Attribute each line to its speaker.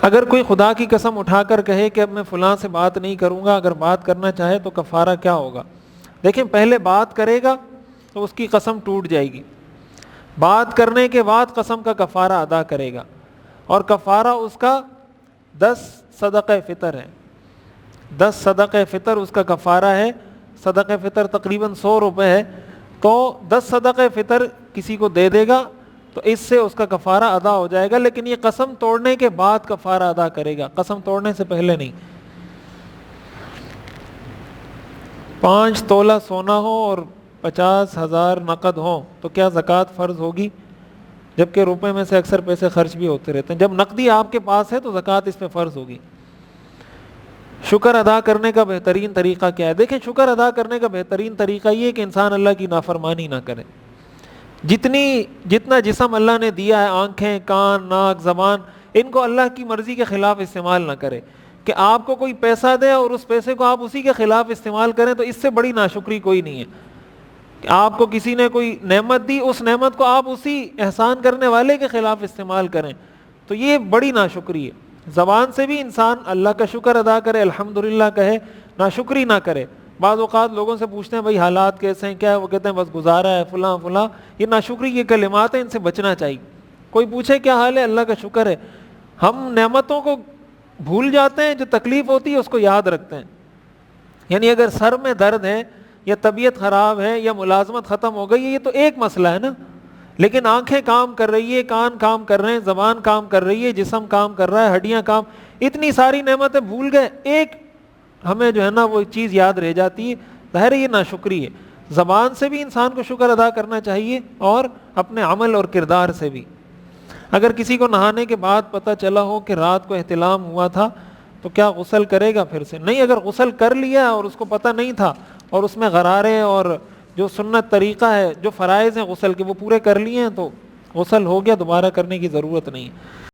Speaker 1: اگر کوئی خدا کی قسم اٹھا کر کہے کہ اب میں فلاں سے بات نہیں کروں گا، اگر بات کرنا چاہے تو کفارہ کیا ہوگا؟ دیکھیں پہلے بات کرے گا تو اس کی قسم ٹوٹ جائے گی، بات کرنے کے بعد قسم کا کفارہ ادا کرے گا، اور کفارہ اس کا 10 صدقہ فطر ہے، 10 صدقہ فطر اس کا کفارہ ہے۔ صدقہ فطر تقریباً 100 روپے ہے، تو 10 صدقہ فطر کسی کو دے دے گا تو اس سے اس کا کفارہ ادا ہو جائے گا، لیکن یہ قسم توڑنے کے بعد کفارہ ادا کرے گا، قسم توڑنے سے پہلے نہیں۔ 5 تولہ سونا ہو اور 50,000 نقد ہو تو کیا زکوٰۃ فرض ہوگی؟ جبکہ روپے میں سے اکثر پیسے خرچ بھی ہوتے رہتے ہیں۔ جب نقدی آپ کے پاس ہے تو زکوٰۃ اس پہ فرض ہوگی۔ شکر ادا کرنے کا بہترین طریقہ کیا ہے؟ دیکھیں شکر ادا کرنے کا بہترین طریقہ یہ ہے کہ انسان اللہ کی نافرمانی نہ کرے۔ جتنا جسم اللہ نے دیا ہے، آنکھیں، کان، ناک، زبان، ان کو اللہ کی مرضی کے خلاف استعمال نہ کرے۔ کہ آپ کو کوئی پیسہ دے اور اس پیسے کو آپ اسی کے خلاف استعمال کریں تو اس سے بڑی ناشکری کوئی نہیں ہے۔ کہ آپ کو کسی نے کوئی نعمت دی، اس نعمت کو آپ اسی احسان کرنے والے کے خلاف استعمال کریں تو یہ بڑی ناشکری ہے۔ زبان سے بھی انسان اللہ کا شکر ادا کرے، الحمدللہ کہے، ناشکری نہ کرے۔ بعض اوقات لوگوں سے پوچھتے ہیں بھائی حالات کیسے ہیں، کیا ہے؟ وہ کہتے ہیں بس گزارا ہے فلاں فلاں۔ یہ ناشکری کے کلمات ہیں، ان سے بچنا چاہیے۔ کوئی پوچھے کیا حال ہے، اللہ کا شکر ہے۔ ہم نعمتوں کو بھول جاتے ہیں، جو تکلیف ہوتی ہے اس کو یاد رکھتے ہیں۔ یعنی اگر سر میں درد ہے یا طبیعت خراب ہے یا ملازمت ختم ہو گئی ہے، یہ تو ایک مسئلہ ہے نا، لیکن آنکھیں کام کر رہی ہے، کان کام کر رہے ہیں، زبان کام کر رہی ہے، جسم کام کر رہا ہے، ہڈیاں کام، اتنی ساری نعمتیں بھول گئے، ایک ہمیں جو ہے نا وہ چیز یاد رہ جاتی ہے، ظاہر ہے یہ ناشکری ہے۔ زبان سے بھی انسان کو شکر ادا کرنا چاہیے اور اپنے عمل اور کردار سے بھی۔ اگر کسی کو نہانے کے بعد پتہ چلا ہو کہ رات کو احتلام ہوا تھا تو کیا غسل کرے گا پھر سے؟ نہیں، اگر غسل کر لیا اور اس کو پتہ نہیں تھا اور اس میں غرارے اور جو سنت طریقہ ہے، جو فرائض ہیں غسل کے وہ پورے کر لیے ہیں تو غسل ہو گیا، دوبارہ کرنے کی ضرورت نہیں ہے۔